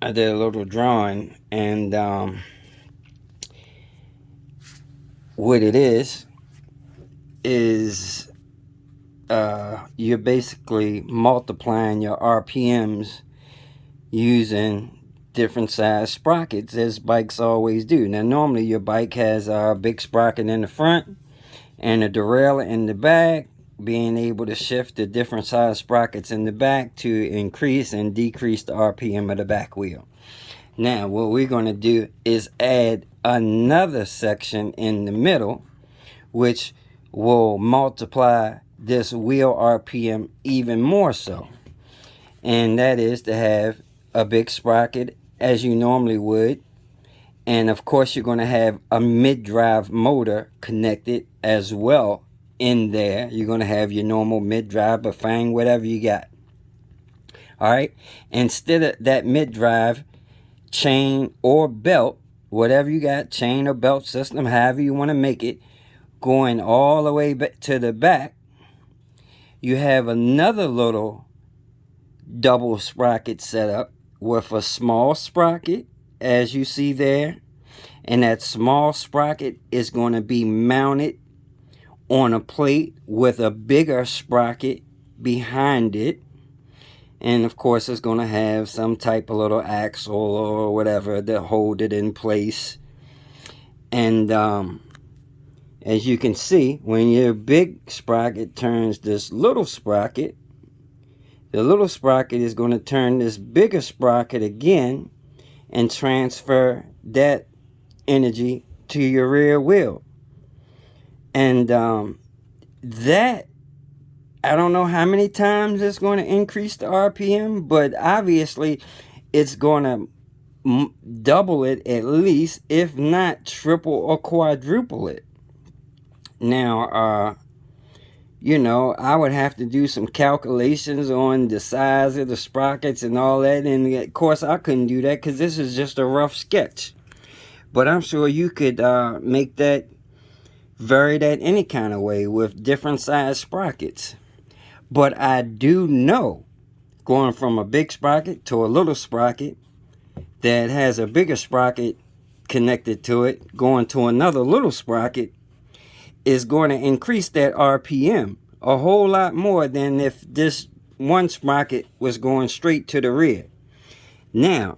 I did a little drawing, and what it is you're basically multiplying your RPMs using different size sprockets, as bikes always do. Now, normally your bike has a big sprocket in the front and a derailleur in the back, being able to shift the different size sprockets in the back to increase and decrease the RPM of the back wheel. Now, what we're going to do is add another section in the middle, which will multiply this wheel RPM even more so. And that is to have a big sprocket as you normally would. And of course, you're going to have a mid-drive motor connected as well in there. You're going to have your normal mid-drive, Bafang, whatever you got. All right. Instead of that mid-drive chain or belt, whatever you got, chain or belt system, however you want to make it, going all the way back to the back, you have another little double sprocket setup with a small sprocket, as you see there, and that small sprocket is going to be mounted on a plate with a bigger sprocket behind it. And of course, it's going to have some type of little axle or whatever to hold it in place. And as you can see, when your big sprocket turns this little sprocket, the little sprocket is going to turn this bigger sprocket again and transfer that energy to your rear wheel. And that, I don't know how many times it's going to increase the RPM, but obviously it's going to double it at least, if not triple or quadruple it. Now, I would have to do some calculations on the size of the sprockets and all that. And of course, I couldn't do that because this is just a rough sketch. But I'm sure you could make that, vary that any kind of way with different size sprockets. But I do know, going from a big sprocket to a little sprocket that has a bigger sprocket connected to it, going to another little sprocket, is going to increase that RPM a whole lot more than if this one sprocket was going straight to the rear. Now,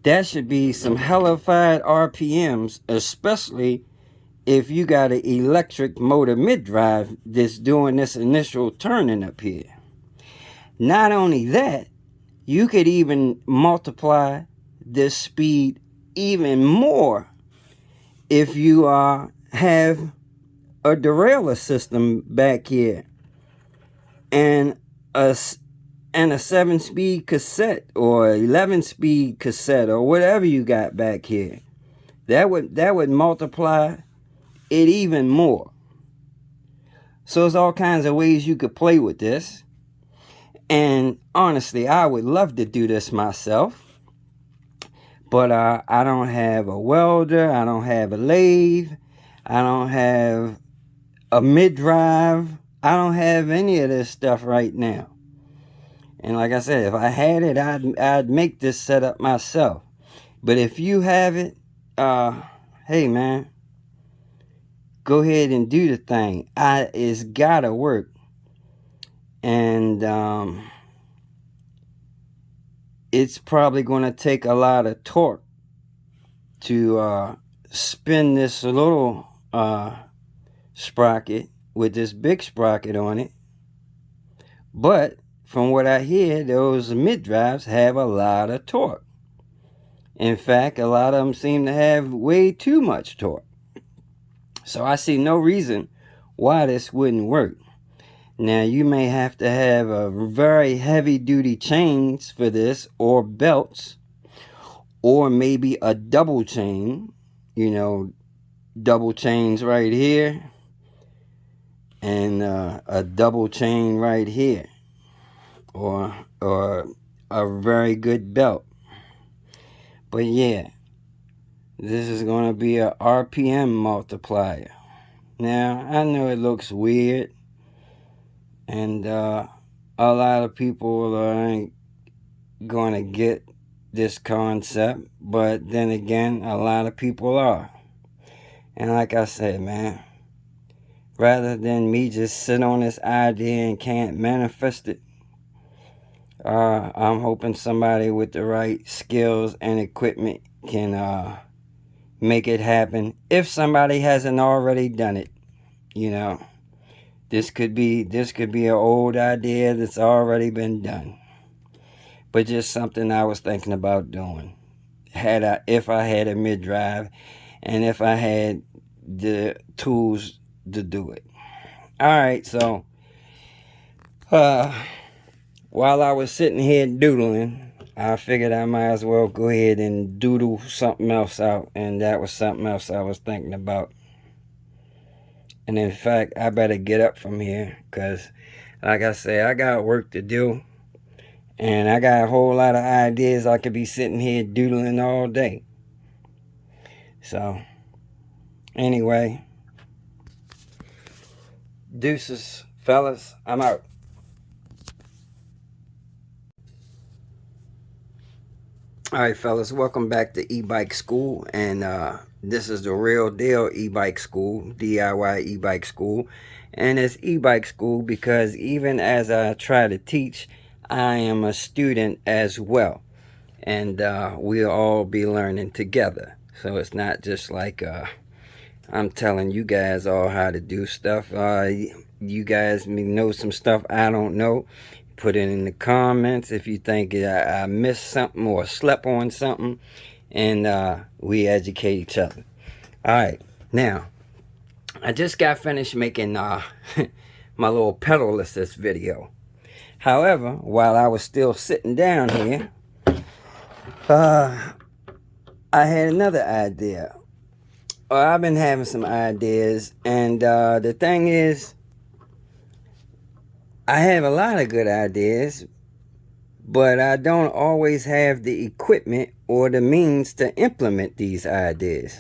that should be some hellified RPMs, especially if you got an electric motor mid-drive that's doing this initial turning up here. Not only that, you could even multiply this speed even more if you have a derailleur system back here and a 7-speed cassette or 11-speed cassette or whatever you got back here. That would multiply it even more. So there's all kinds of ways you could play with this. And honestly, I would love to do this myself. But I don't have a welder. I don't have a lathe. I don't have a mid-drive. I don't have any of this stuff right now. And like I said, if I had it, I'd make this setup myself. But if you have it, hey man, go ahead and do the thing. It's gotta work. And it's probably going to take a lot of torque to spin this little sprocket with this big sprocket on it. But from what I hear, those mid-drives have a lot of torque. In fact, a lot of them seem to have way too much torque. So I see no reason why this wouldn't work. Now, you may have to have a very heavy-duty chains for this, or belts, or maybe a double chain. Double chains right here, and a double chain right here, or a very good belt. But yeah, this is going to be a RPM multiplier. Now, I know it looks weird, and a lot of people ain't going to get this concept, but then again, a lot of people are. And like I said, man, rather than me just sit on this idea and can't manifest it, I'm hoping somebody with the right skills and equipment can make it happen. If somebody hasn't already done it, you know, this could be an old idea that's already been done, but just something I was thinking about doing. If I had a mid-drive, and if I had the tools to do it. All right, so while I was sitting here doodling, I figured I might as well go ahead and doodle something else out, and that was something else I was thinking about. And in fact, I better get up from here, because like I say, I got work to do, and I got a whole lot of ideas. I could be sitting here doodling all day. So anyway, deuces, fellas, I'm out. All right, fellas, welcome back to E-Bike School, and this is the real deal E-Bike School, DIY E-Bike School, and it's E-Bike School because even as I try to teach, I am a student as well, and we'll all be learning together. So it's not just like I'm telling you guys all how to do stuff. You guys may know some stuff I don't know. Put it in the comments if you think I missed something or slept on something, and we educate each other. All right, now I just got finished making my little pedal assist video. However, while I was still sitting down here, I had another idea. I've been having some ideas, and the thing is, I have a lot of good ideas, but I don't always have the equipment or the means to implement these ideas.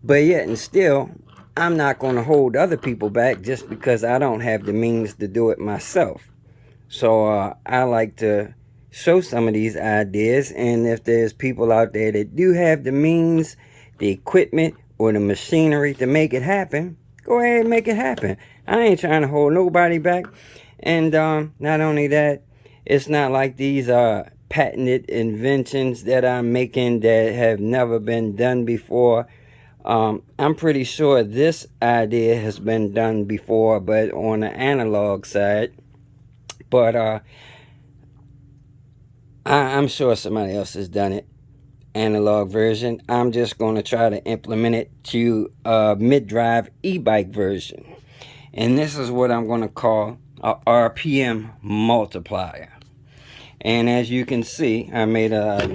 But yet and still, I'm not going to hold other people back just because I don't have the means to do it myself. So I like to show some of these ideas, and if there's people out there that do have the means, the equipment, or the machinery to make it happen, go ahead and make it happen. I ain't trying to hold nobody back. And not only that, it's not like these are patented inventions that I'm making that have never been done before. I'm pretty sure this idea has been done before, but on the analog side. But I'm sure somebody else has done it, analog version. I'm just going to try to implement it to a mid-drive e-bike version. And this is what I'm going to call a RPM multiplier. And as you can see, I did a